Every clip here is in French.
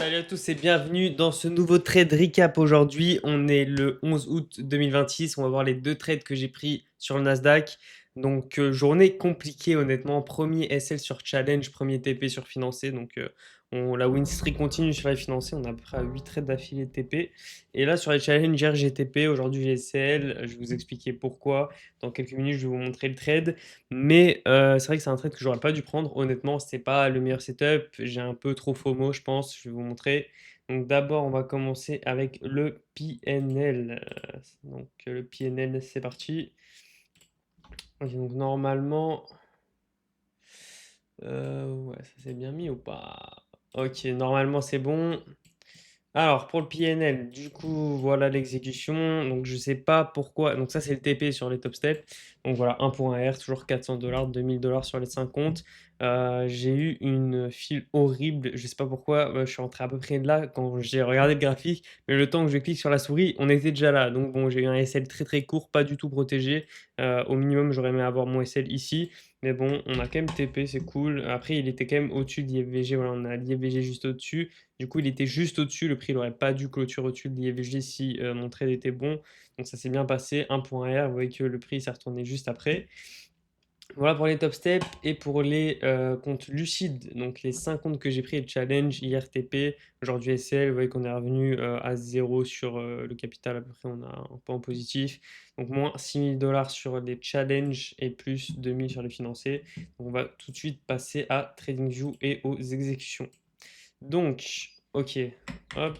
Salut à tous et bienvenue dans ce nouveau trade recap. Aujourd'hui, on est le 11 août 2026. On va voir les deux trades que j'ai pris sur le Nasdaq. Donc, journée compliquée, honnêtement. Premier SL sur Challenge, premier TP sur financé. Donc, la win streak continue sur les financés. On a à peu près à 8 trades d'affilée de TP. Et là, sur les Challenge, hier j'ai TP. Aujourd'hui, j'ai SL. Je vais vous expliquer pourquoi. Dans quelques minutes, je vais vous montrer le trade. Mais c'est vrai que c'est un trade que j'aurais pas dû prendre. Honnêtement, c'est pas le meilleur setup. J'ai un peu trop FOMO, je pense. Je vais vous montrer. Donc d'abord, on va commencer avec le PNL. Donc le PNL, c'est parti. Ok, donc normalement, ouais, ça s'est bien mis ou pas? Ok, normalement c'est bon. Alors, pour le PNL, du coup, voilà l'exécution. Donc, je sais pas pourquoi. Donc, ça, c'est le TP sur les top steps. Donc, voilà, 1 pour un R, toujours 400 $, 2000 $ sur les 5 comptes. J'ai eu une file horrible. Je sais pas pourquoi. Je suis rentré à peu près là quand j'ai regardé le graphique. Mais le temps que je clique sur la souris, on était déjà là. Donc, bon, j'ai eu un SL très très court, pas du tout protégé. Au minimum, j'aurais aimé avoir mon SL ici. Mais bon, on a quand même TP, c'est cool. Après, il était quand même au-dessus de l'IFVG. Voilà, on a l'IFVG juste au-dessus. Du coup, il était juste au-dessus. Le prix n'aurait pas dû clôturer au-dessus de l'IFG si mon trade était bon. Donc ça s'est bien passé. 1.R, vous voyez que le prix s'est retourné juste après. Voilà pour les top steps et pour les comptes lucides. Donc les 5 comptes que j'ai pris, le challenge, IRTP, aujourd'hui SL, vous voyez qu'on est revenu à 0 sur le capital, à peu près on a un peu en positif. Donc moins 6000 $ sur les challenges et plus 2000 sur les financés. Donc on va tout de suite passer à TradingView et aux exécutions. Donc, ok, hop.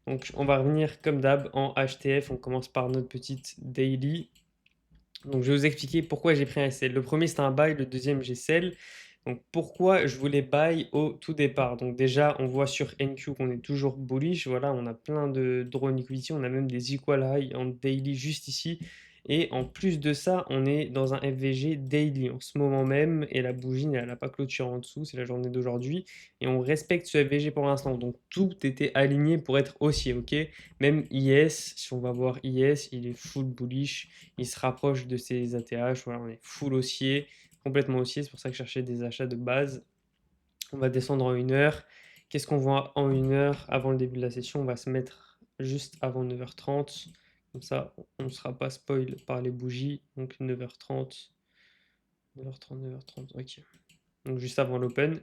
Donc, on va revenir comme d'hab en HTF. On commence par notre petite daily. Donc, je vais vous expliquer pourquoi j'ai pris un SL. Le premier, c'était un buy. Le deuxième, j'ai sell. Donc, pourquoi je voulais buy au tout départ? Donc, déjà, on voit sur NQ qu'on est toujours bullish. Voilà, on a plein de drone liquidity. On a même des equal high en daily juste ici. Et en plus de ça, on est dans un FVG daily en ce moment même. Et la bougie, elle n'a pas clôturé en dessous. C'est la journée d'aujourd'hui. Et on respecte ce FVG pour l'instant. Donc, tout était aligné pour être haussier. Ok. Même IS, si on va voir IS, il est full bullish. Il se rapproche de ses ATH. Voilà, on est full haussier, complètement haussier. C'est pour ça que je cherchais des achats de base. On va descendre en 1 heure. Qu'est-ce qu'on voit en 1 heure avant le début de la session? On va se mettre juste avant 9h30. Comme ça, on ne sera pas spoil par les bougies. Donc 9h30, 9h30, 9h30. Ok. Donc juste avant l'open.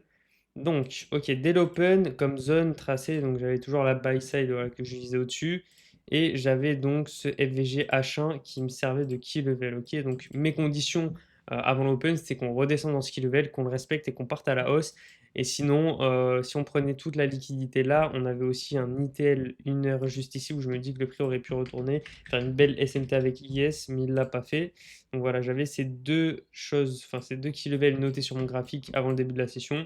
Donc, ok, dès l'open, comme zone tracée, donc j'avais toujours la buy side voilà, que je visais au-dessus. Et j'avais donc ce FVG H1 qui me servait de key level. Ok, donc mes conditions avant l'open, c'était qu'on redescende dans ce key level, qu'on le respecte et qu'on parte à la hausse. Et sinon, si on prenait toute la liquidité là, on avait aussi un ITL 1 heure juste ici où je me dis que le prix aurait pu retourner, faire une belle SMT avec IS, mais il ne l'a pas fait. Donc voilà, j'avais ces deux choses, enfin ces deux key levels notés sur mon graphique avant le début de la session.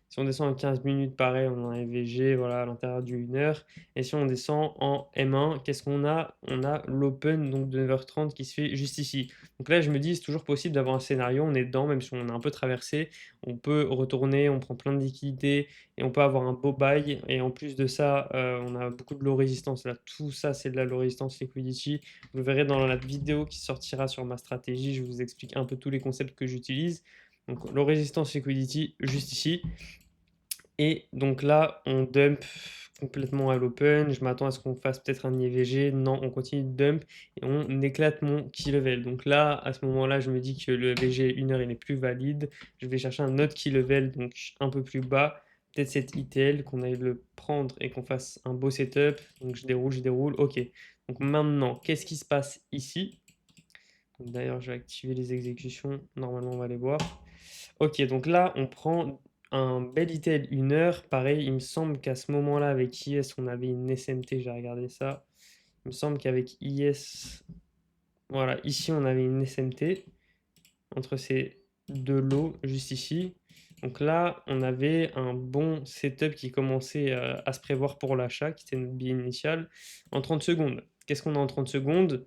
Si on descend en 15 minutes, pareil, on a un EVG voilà, à l'intérieur du 1 heure. Et si on descend en M1, qu'est-ce qu'on a? On a l'open donc de 9h30 qui se fait juste ici. Donc là, je me dis, c'est toujours possible d'avoir un scénario, on est dedans, même si on a un peu traversé. On peut retourner, on prend plein de liquidités et on peut avoir un beau buy. Et en plus de ça, on a beaucoup de low résistance. Là, tout ça, c'est de la low résistance liquidity. Vous verrez dans la vidéo qui sortira sur ma stratégie, je vous explique un peu tous les concepts que j'utilise. Donc, low résistance liquidity juste ici. Et donc là, on dump complètement à l'open. Je m'attends à ce qu'on fasse peut-être un IVG. Non, on continue de dump et on éclate mon key level. Donc là, à ce moment-là, je me dis que le VG 1 heure, il n'est plus valide. Je vais chercher un autre key level, donc un peu plus bas. Peut-être cette ITL, qu'on aille le prendre et qu'on fasse un beau setup. Donc je déroule, je déroule. Ok. Donc maintenant, qu'est-ce qui se passe ici? D'ailleurs, je vais activer les exécutions. Normalement, on va les voir. Ok, donc là, on prend un bel ITL 1 heure. Pareil, il me semble qu'à ce moment-là, avec IS, on avait une SMT. J'ai regardé ça. Il me semble qu'avec IS, voilà, ici, on avait une SMT entre ces deux lots, juste ici. Donc là, on avait un bon setup qui commençait à se prévoir pour l'achat, qui était notre billet initial, en 30 secondes. Qu'est-ce qu'on a en 30 secondes?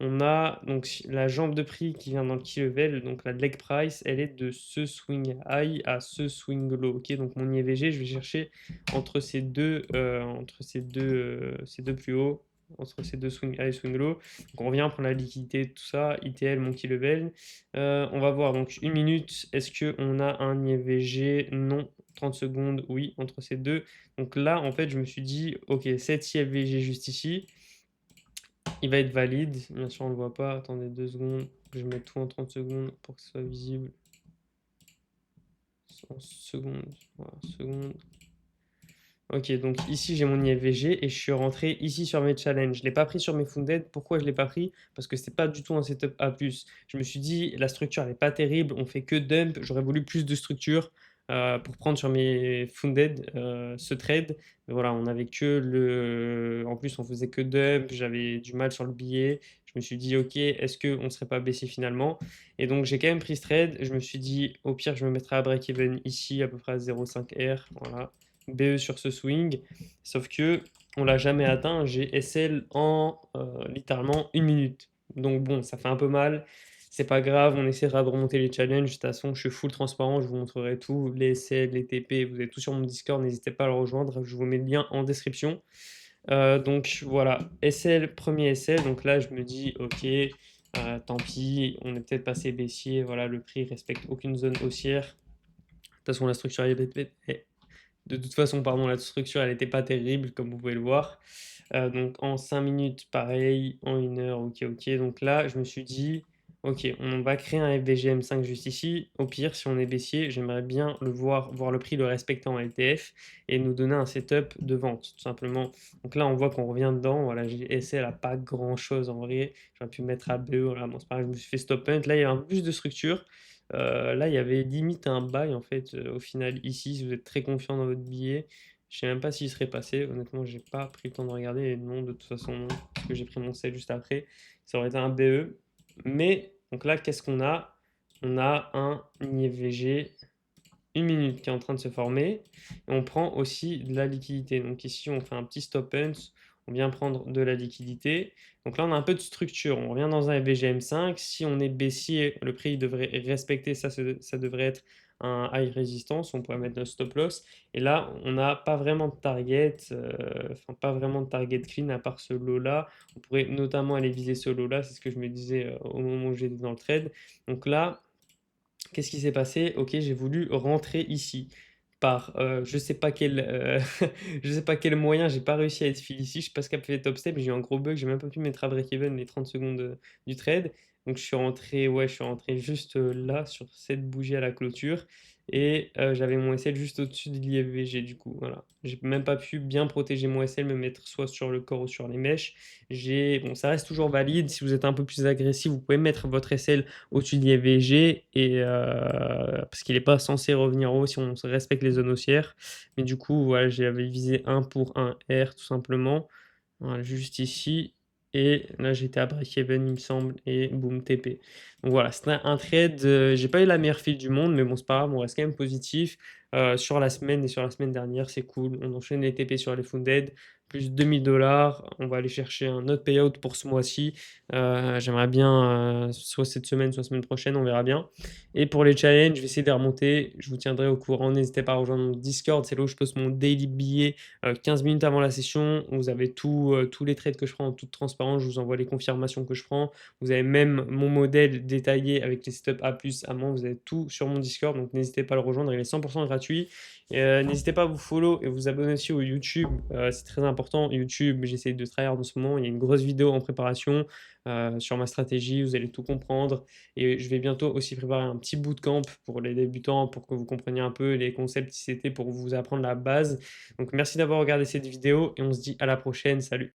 On a donc la jambe de prix qui vient dans le key level, donc la leg price, elle est de ce swing high à ce swing low. Ok, donc mon IVG, je vais chercher ces deux plus hauts, entre ces deux swing high et swing low. Donc on revient prendre la liquidité, tout ça, ITL, mon key level. On va voir donc 1 minute. Est-ce qu'on a un IVG? Non. 30 secondes, oui, entre ces deux. Donc là, en fait, je me suis dit, ok, cet IFVG juste ici, il va être valide. Bien sûr, on ne le voit pas. Attendez 2 secondes. Je mets tout en 30 secondes pour que ce soit visible. En secondes. Voilà, secondes. Ok, donc ici j'ai mon IFVG et je suis rentré ici sur mes challenges. Je ne l'ai pas pris sur mes Founded. Pourquoi je ne l'ai pas pris? Parce que c'est pas du tout un setup A+. Je me suis dit, la structure elle n'est pas terrible, on fait que dump. J'aurais voulu plus de structure pour prendre sur mes Founded ce trade. Mais voilà, on avait que le. En plus, on faisait que dump. J'avais du mal sur le billet. Je me suis dit, ok, est-ce qu'on ne serait pas baissé finalement? Et donc j'ai quand même pris ce trade. Je me suis dit, au pire, je me mettrai à break-even ici, à peu près à 0,5 R. Voilà. BE sur ce swing, sauf que on l'a jamais atteint. J'ai SL en littéralement 1 minute. Donc bon, ça fait un peu mal. C'est pas grave, on essaiera de remonter les challenges. De toute façon, je suis full transparent, je vous montrerai tout, les SL, les TP, vous avez tout sur mon Discord, n'hésitez pas à le rejoindre, je vous mets le lien en description. Donc voilà, SL, premier SL, donc là je me dis ok, tant pis, on est peut-être passé baissier, voilà, le prix respecte aucune zone haussière. De toute façon, la structure est de toute façon, pardon, la structure, elle n'était pas terrible, comme vous pouvez le voir. Donc en 5 minutes, pareil, en 1 heure, ok, ok. Donc là, je me suis dit, ok, on va créer un FVGM5 juste ici. Au pire, si on est baissier, j'aimerais bien le voir le prix le respecter en LTF et nous donner un setup de vente, tout simplement. Donc là, on voit qu'on revient dedans. Voilà, j'ai essayé, elle n'a pas grand-chose en vrai. J'aurais pu mettre à BE, voilà, bon, c'est pareil, je me suis fait stop hunt. Là, il y a un peu plus de structure. Là, il y avait limite un buy en fait au final ici, si vous êtes très confiant dans votre billet. Je sais même pas s'il serait passé. Honnêtement, j'ai pas pris le temps de regarder. Et non, de toute façon, non, parce que j'ai pris mon sel juste après. Ça aurait été un BE. Mais, donc là, qu'est-ce qu'on a? On a un IFVG 1 minute qui est en train de se former. Et on prend aussi de la liquidité. Donc ici, on fait un petit stop hunt. On vient prendre de la liquidité. Donc là, on a un peu de structure. On revient dans un FVGM5. Si on est baissier, le prix devrait respecter ça. Ça devrait être un high resistance. On pourrait mettre notre stop loss. Et là, on n'a pas vraiment de target. Enfin, pas vraiment de target clean à part ce lot-là. On pourrait notamment aller viser ce lot-là. C'est ce que je me disais au moment où j'étais dans le trade. Donc là, qu'est-ce qui s'est passé? Ok, j'ai voulu rentrer ici par je sais pas quel je sais pas quel moyen, j'ai pas réussi à être fill ici, je sais pas ce qu'a fait top step, j'ai eu un gros bug, j'ai même pas pu mettre à break even les 30 secondes du trade. Donc je suis rentré ouais, je suis rentré juste là sur cette bougie à la clôture et j'avais mon SL juste au-dessus de l'IFVG du coup, voilà. J'ai même pas pu bien protéger mon SL, me mettre soit sur le corps ou sur les mèches. Bon, ça reste toujours valide. Si vous êtes un peu plus agressif, vous pouvez mettre votre SL au-dessus de l'IFVG et parce qu'il n'est pas censé revenir haut si on respecte les zones haussières. Mais du coup, voilà, j'avais visé 1 pour 1 R tout simplement. Voilà, juste ici. Et là, j'étais à break-even, il me semble, et boum, TP. Donc voilà, c'était un trade. J'ai pas eu la meilleure file du monde, mais bon, c'est pas grave, on reste quand même positif. Sur la semaine et sur la semaine dernière, c'est cool. On enchaîne les TP sur les Funded, plus 2000 $. On va aller chercher un autre payout pour ce mois-ci. J'aimerais bien, soit cette semaine, soit semaine prochaine, on verra bien. Et pour les challenges, je vais essayer de les remonter. Je vous tiendrai au courant. N'hésitez pas à rejoindre mon Discord, c'est là où je poste mon daily billet 15 minutes avant la session. Vous avez tous les trades que je prends en toute transparence. Je vous envoie les confirmations que je prends. Vous avez même mon modèle détaillé avec les setups A+, à moi. Vous avez tout sur mon Discord. Donc n'hésitez pas à le rejoindre. Il est 100% gratuit. N'hésitez pas à vous follow et vous abonner aussi au YouTube. C'est très important. YouTube, j'essaie de tryhard en ce moment. Il y a une grosse vidéo en préparation sur ma stratégie. Vous allez tout comprendre. Et je vais bientôt aussi préparer un petit bootcamp pour les débutants pour que vous compreniez un peu les concepts si c'était pour vous apprendre la base. Donc merci d'avoir regardé cette vidéo et on se dit à la prochaine. Salut!